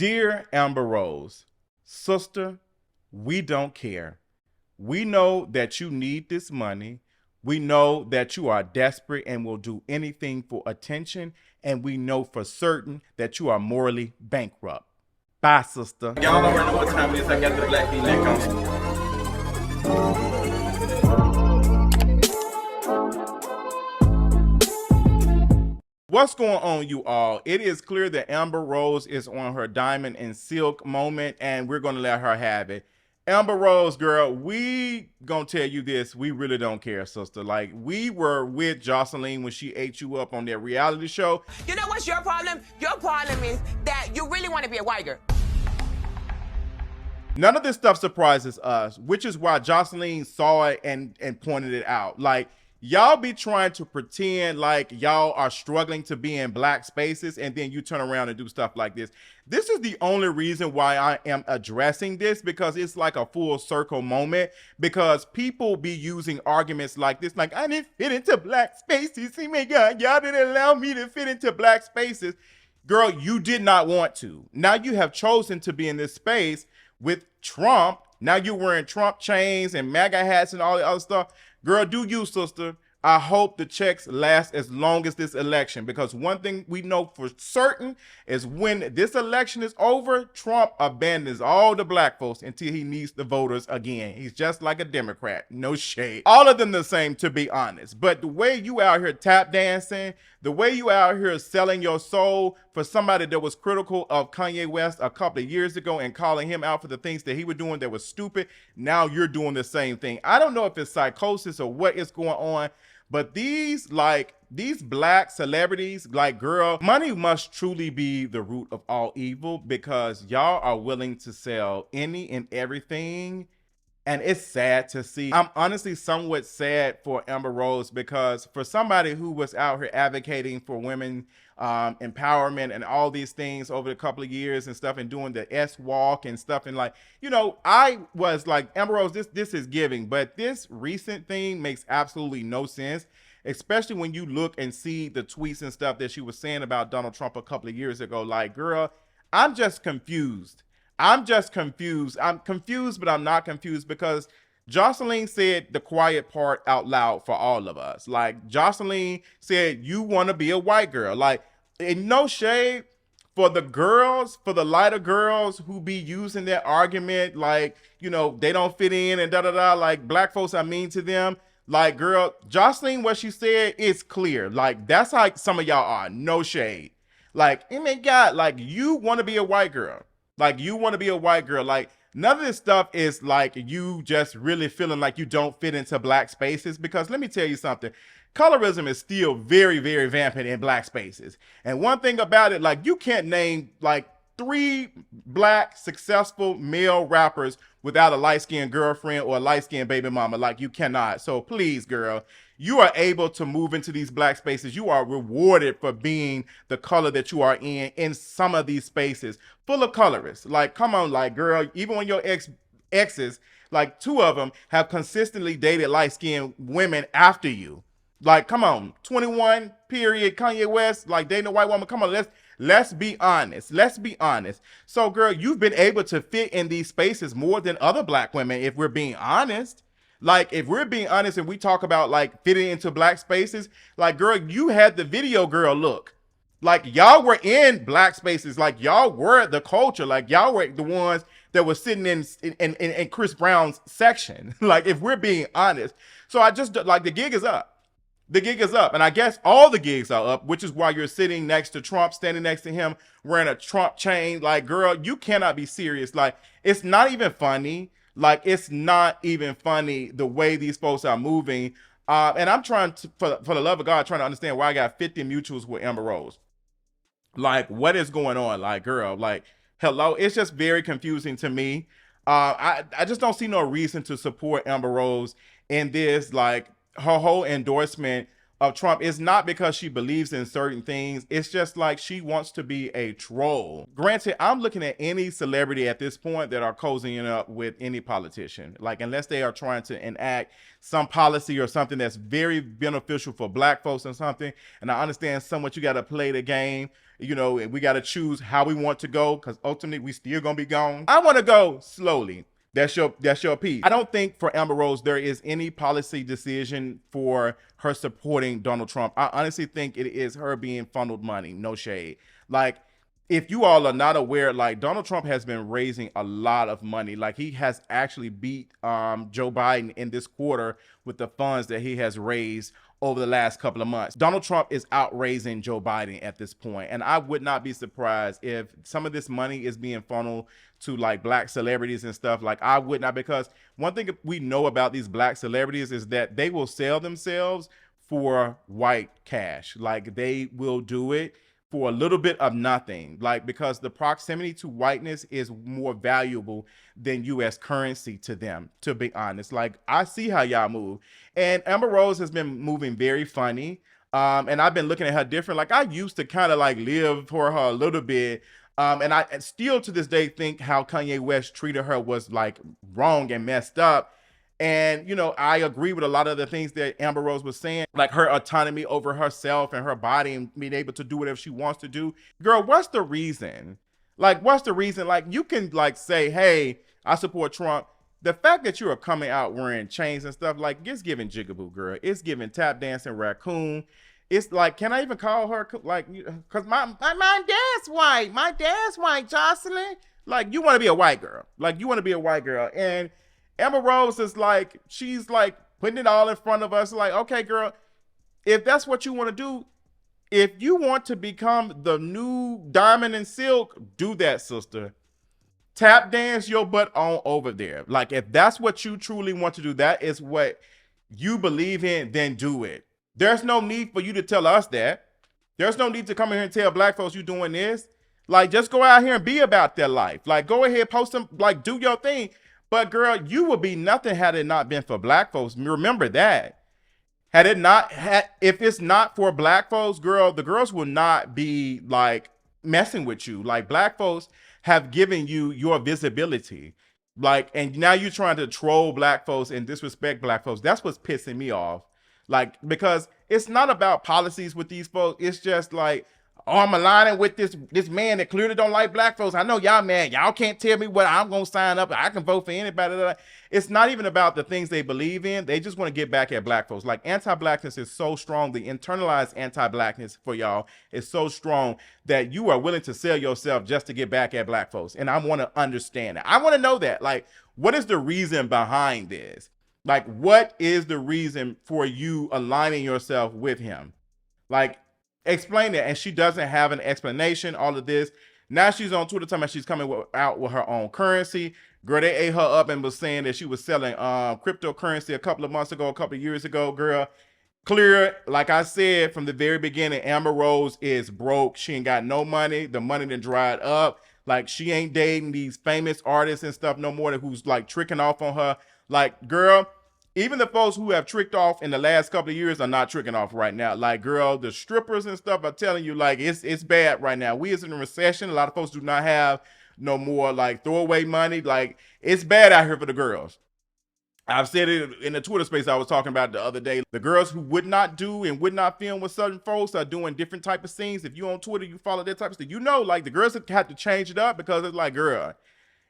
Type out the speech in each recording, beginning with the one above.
Dear Amber Rose, sister, we don't care. We know that you need this money. We know that you are desperate and will do anything for attention. And we know for certain that you are morally bankrupt. Bye, sister. Y'all already know what time it is. I got the black V-neck on. What's going on, you all? It is clear that Amber Rose is on her diamond and silk moment, and we're going to let her have it. Amber Rose, girl, we gonna tell you this. We really don't care, sister. Like, we were with Jocelyn when she ate you up on that reality show. You know what's your problem? Your problem is that you really want to be a white girl. None of this stuff surprises us, which is why Jocelyn saw it and pointed it out. Like, y'all be trying to pretend like y'all are struggling to be in black spaces, and then you turn around and do stuff like this. This is the only reason why I am addressing this, because it's like a full circle moment, because people be using arguments like this, like, I didn't fit into black spaces. Oh my God, y'all didn't allow me to fit into black spaces. Girl, you did not want to. Now you have chosen to be in this space with Trump. Now you're wearing Trump chains and MAGA hats and all the other stuff. Girl, do you, sister. I hope the checks last as long as this election, because one thing we know for certain is when this election is over, Trump abandons all the black folks until he needs the voters again. He's just like a Democrat. No shade. All of them the same, to be honest. But the way you out here tap dancing, the way you out here selling your soul for somebody that was critical of Kanye West a couple of years ago and calling him out for the things that he was doing that was stupid, now you're doing the same thing. I don't know if it's psychosis or what is going on, but these black celebrities, like, girl, money must truly be the root of all evil, because y'all are willing to sell any and everything. And it's sad to see. I'm honestly somewhat sad for Amber Rose, because for somebody who was out here advocating for women empowerment and all these things over a couple of years and stuff, and doing the S walk and stuff, and like, you know, I was like, Amber Rose, this is giving, but this recent thing makes absolutely no sense, especially when you look and see the tweets and stuff that she was saying about Donald Trump a couple of years ago. Like, girl, I'm just confused. I'm confused, but I'm not confused, because Jocelyn said the quiet part out loud for all of us. Like, Jocelyn said, you want to be a white girl. Like, in no shade for the girls, for the lighter girls who be using that argument, like, you know, they don't fit in and da-da-da, like, black folks are mean to them. Like, girl, Jocelyn, what she said is clear. Like, that's how some of y'all are. No shade. Like, oh my God, like, you want to be a white girl. Like, you want to be a white girl. Like, none of this stuff is like you just really feeling like you don't fit into black spaces, because let me tell you something. Colorism is still very, very rampant in black spaces. And one thing about it, like, you can't name like 3 black successful male rappers without a light-skinned girlfriend or a light-skinned baby mama. Like, you cannot. So please, girl, you are able to move into these black spaces. You are rewarded for being the color that you are in some of these spaces full of colorists. Like, come on, like, girl, even when your exes, like 2 of them have consistently dated light-skinned women after you. Like, come on, 21 period, Kanye West, like, dating a white woman. Come on, let's be honest. Let's be honest. So, girl, you've been able to fit in these spaces more than other black women, if we're being honest. Like, if we're being honest and we talk about, like, fitting into black spaces, like, girl, you had the video girl look. Like, y'all were in black spaces. Like, y'all were the culture. Like, y'all were the ones that were sitting in Chris Brown's section. Like, if we're being honest. So I just, like, the gig is up. The gig is up. And I guess all the gigs are up, which is why you're sitting next to Trump, standing next to him, wearing a Trump chain. Like, girl, you cannot be serious. Like, it's not even funny. Like, it's not even funny the way these folks are moving. And I'm trying to, for the love of God, trying to understand why I got 50 mutuals with Amber Rose. Like, what is going on? Like, girl, like, hello. It's just very confusing to me. I just don't see no reason to support Amber Rose in this. Like, her whole endorsement of Trump is not because she believes in certain things. It's just like she wants to be a troll. Granted, I'm looking at any celebrity at this point that are cozying up with any politician. Like, unless they are trying to enact some policy or something that's very beneficial for black folks or something. And I understand somewhat you got to play the game. you know, and we got to choose how we want to go because ultimately we still gonna be gone. I want to go slowly. That's your piece. I don't think for Amber Rose there is any policy decision for her supporting Donald Trump. I honestly think it is her being funneled money. No shade. Like, if you all are not aware, like Donald Trump has been raising a lot of money. Like he has actually beat Joe Biden in this quarter with the funds that he has raised over the last couple of months. Donald Trump is outraising Joe Biden at this point. And I would not be surprised if some of this money is being funneled to like black celebrities and stuff. Like I would not, because one thing we know about these black celebrities is that they will sell themselves for white cash. Like they will do it for a little bit of nothing, like because the proximity to whiteness is more valuable than U.S. currency to them, to be honest. Like I see how y'all move, and Amber Rose has been moving very funny, and I've been looking at her different. Like I used to kind of like live for her a little bit, and I still to this day think how Kanye West treated her was like wrong and messed up. And, you know, I agree with a lot of the things that Amber Rose was saying, like her autonomy over herself and her body and being able to do whatever she wants to do. Girl, what's the reason? Like, what's the reason? Like, you can like say, hey, I support Trump. The fact that you are coming out wearing chains and stuff, like, it's giving jigaboo, girl. It's giving tap dancing raccoon. It's like, can I even call her, like, because my dad's white. My dad's white, Jocelyn. Like, you want to be a white girl. Like, you want to be a white girl. And Amber Rose is like, she's like putting it all in front of us. Like, okay, girl, if that's what you want to do, if you want to become the new Diamond and Silk, do that, sister. Tap dance your butt on over there. Like, if that's what you truly want to do, that is what you believe in, then do it. There's no need for you to tell us that. There's no need to come in here and tell black folks you doing this. Like, just go out here and be about their life. Like, go ahead, post them, like, do your thing. But girl, you would be nothing had it not been for black folks. Remember that. If it's not for black folks, girl, the girls will not be like messing with you. Like black folks have given you your visibility. Like, and now you're trying to troll black folks and disrespect black folks. That's what's pissing me off. Like, because it's not about policies with these folks. It's just like, oh, I'm aligning with this man that clearly don't like black folks. I know y'all mad. Y'all can't tell me what I'm going to sign up. I can vote for anybody. It's not even about the things they believe in. They just want to get back at black folks. Like anti-blackness is so strong. The internalized anti-blackness for y'all is so strong that you are willing to sell yourself just to get back at black folks. And I want to understand that. I want to know that. Like, what is the reason behind this? Like, what is the reason for you aligning yourself with him? Like, explain that. And she doesn't have an explanation, all of this. Now she's on Twitter talking about she's coming out with her own currency. Girl, they ate her up and was saying that she was selling cryptocurrency a couple of months ago, a couple of years ago. Girl, clear, like I said from the very beginning, Amber Rose is broke. She ain't got no money. The money done dried up. Like, she ain't dating these famous artists and stuff no more who's like tricking off on her. Like, girl, even the folks who have tricked off in the last couple of years are not tricking off right now. Like, girl, the strippers and stuff are telling you, like, it's bad right now. We is in a recession. A lot of folks do not have no more, like, throwaway money. Like, it's bad out here for the girls. I've said it in the Twitter space I was talking about the other day. The girls who would not do and would not film with certain folks are doing different type of scenes. If you on Twitter, you follow that type of stuff. You know, like, the girls have to change it up because it's like, girl,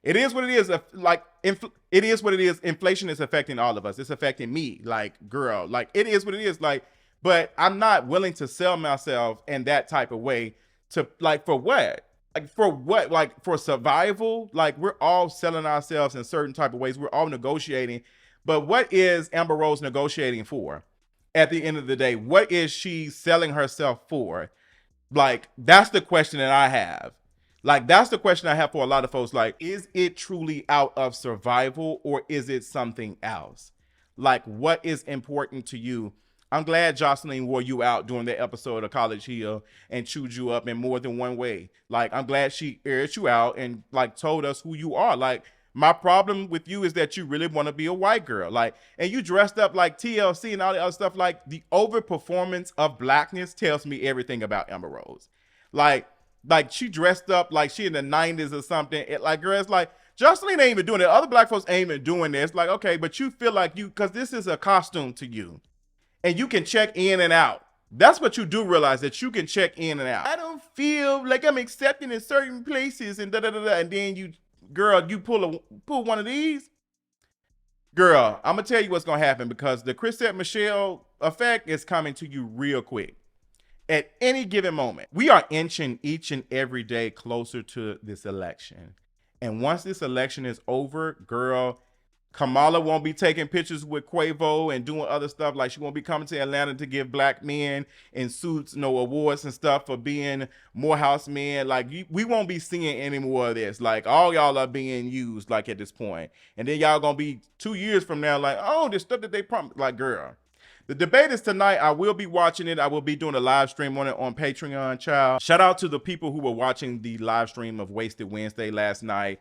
it is what it is. Like, it is what it is. Inflation is affecting all of us. It's affecting me. Like, girl, like, it is what it is. Like, but I'm not willing to sell myself in that type of way to, like, for what? Like, for what? Like, for survival? Like, we're all selling ourselves in certain type of ways. We're all negotiating. But what is Amber Rose negotiating for? At the end of the day, what is she selling herself for? Like, that's the question that I have. Like, that's the question I have for a lot of folks. Like, is it truly out of survival or is it something else? Like, what is important to you? I'm glad Jocelyn wore you out during that episode of College Hill and chewed you up in more than one way. Like, I'm glad she aired you out and, like, told us who you are. Like, my problem with you is that you really want to be a white girl. Like, and you dressed up like TLC and all the other stuff. Like, the overperformance of blackness tells me everything about Amber Rose. Like she dressed up like she in the 90s or something. Like, girl, it's like, Jocelyn ain't even doing it. Other black folks ain't even doing this. Like, okay, but you feel like because this is a costume to you. And you can check in and out. That's what you do realize, that you can check in and out. I don't feel like I'm accepted in certain places and da da da da. And then you, girl, you pull one of these. Girl, I'm gonna tell you what's gonna happen, because the Chrisette Michelle effect is coming to you real quick. At any given moment, we are inching each and every day closer to this election. And once this election is over, girl, Kamala won't be taking pictures with Quavo and doing other stuff. Like, she won't be coming to Atlanta to give black men in suits no awards and stuff for being Morehouse men. Like, we won't be seeing any more of this. Like, all y'all are being used, like, at this point. And then y'all gonna be 2 years from now like, oh, this stuff that they promised. Like, girl, the debate is tonight. I will be watching it. I will be doing a live stream on it on Patreon, child. Shout out to the people who were watching the live stream of Wasted Wednesday last night.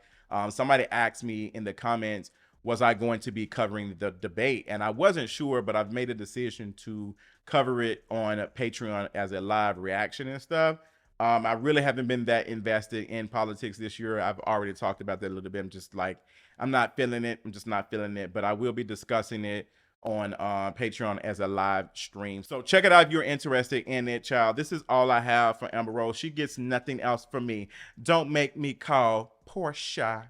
Somebody asked me in the comments, was I going to be covering the debate? And I wasn't sure, but I've made a decision to cover it on Patreon as a live reaction and stuff. I really haven't been that invested in politics this year. I've already talked about that a little bit. I'm just like, I'm not feeling it. I'm just not feeling it. But I will be discussing it on Patreon as a live stream. So check it out if you're interested in it, child. This is all I have for Amber Rose. She gets nothing else from me. Don't make me call Portia.